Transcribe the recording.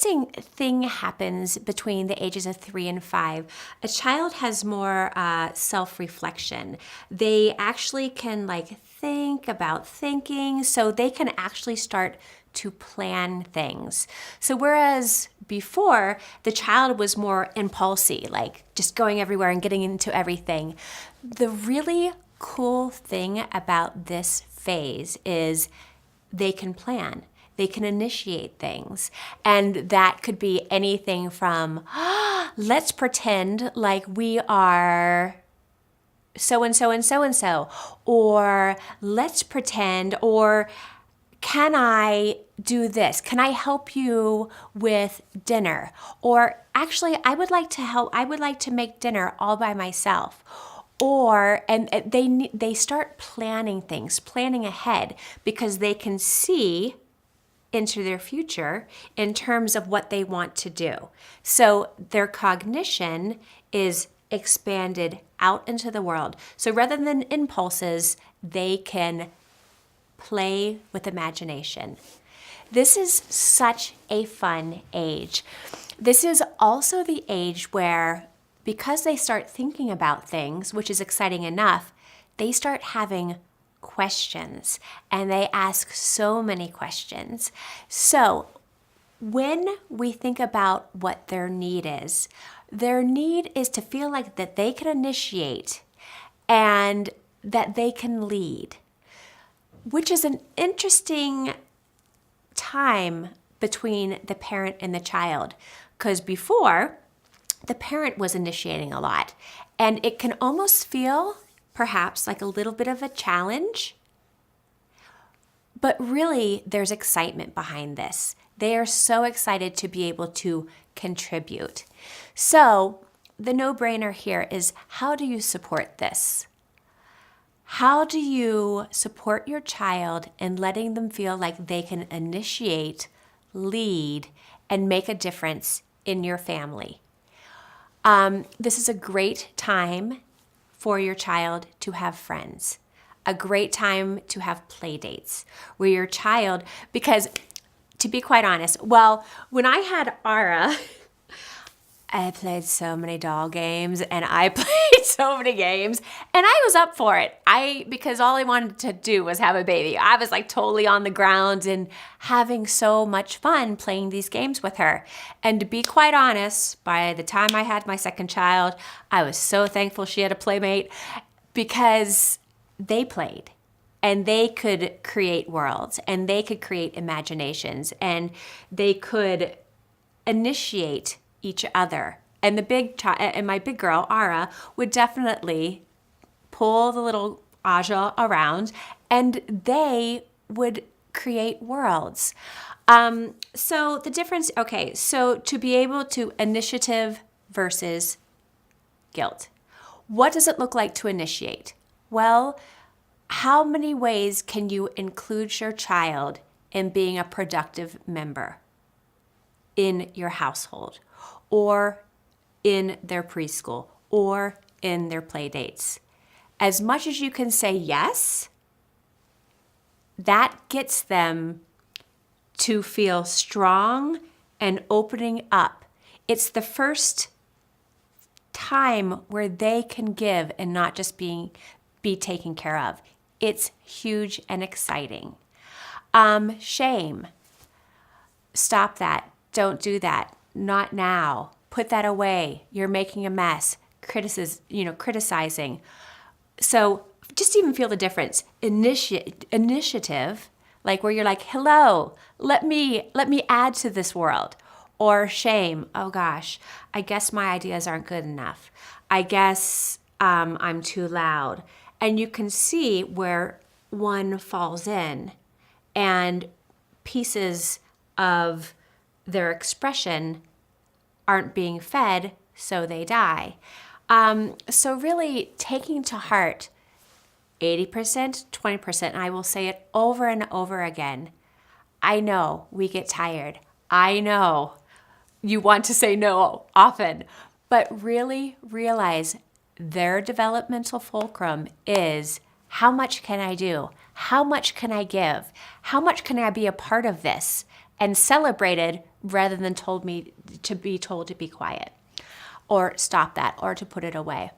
interesting thing happens between the ages of 3 and 5. A child has more self-reflection. They actually can think about thinking, so they can actually start to plan things. So whereas before, the child was more impulsive, just going everywhere and getting into everything, the really cool thing about this phase is they can plan. They can initiate things. And that could be anything from, let's pretend like we are so-and-so and so-and-so, or let's pretend, or can I do this? Can I help you with dinner? Or actually, I would like to help. I would like to make dinner all by myself. And they start planning things, planning ahead, because they can see into their future in terms of what they want to do. So their cognition is expanded out into the world. So rather than impulses, they can play with imagination. This is such a fun age. This is also the age where, because they start thinking about things, which is exciting enough, they start having questions, and they ask so many questions. So when we think about what their need is to feel like that they can initiate and that they can lead, which is an interesting time between the parent and the child, because before, the parent was initiating a lot, and it can almost feel perhaps like a little bit of a challenge, but really there's excitement behind this. They are so excited to be able to contribute. So the no-brainer here is, how do you support this? How do you support your child in letting them feel like they can initiate, lead, and make a difference in your family? This is a great time for your child to have friends, a great time to have play dates where your child, because to be quite honest, when I had Ara, I played so many doll games and I played so many games and I was up for it. Because all I wanted to do was have a baby. I was totally on the ground and having so much fun playing these games with her. And to be quite honest, by the time I had my second child, I was so thankful she had a playmate, because they played and they could create worlds and they could create imaginations and they could initiate each other. And my big girl, Ara, would definitely pull the little Aja around and they would create worlds. So the difference, so to be able to initiative versus guilt. What does it look like to initiate? Well, how many ways can you include your child in being a productive member in your household, or in their preschool, or in their play dates? As much as you can say yes, that gets them to feel strong and opening up. It's the first time where they can give and not just be taken care of. It's huge and exciting. Shame. Stop that. Don't do that. Not now. Put that away. You're making a mess. Criticizing. So just even feel the difference. Initiative, where you're hello, let me add to this world. Or shame. Oh gosh, I guess my ideas aren't good enough. I guess I'm too loud. And you can see where one falls in and pieces of their expression aren't being fed, so they die. So really taking to heart 80%, 20%, and I will say it over and over again. I know we get tired. I know you want to say no often, but really realize their developmental fulcrum is, how much can I do? How much can I give? How much can I be a part of this? And celebrated rather than told to be quiet or stop that or to put it away.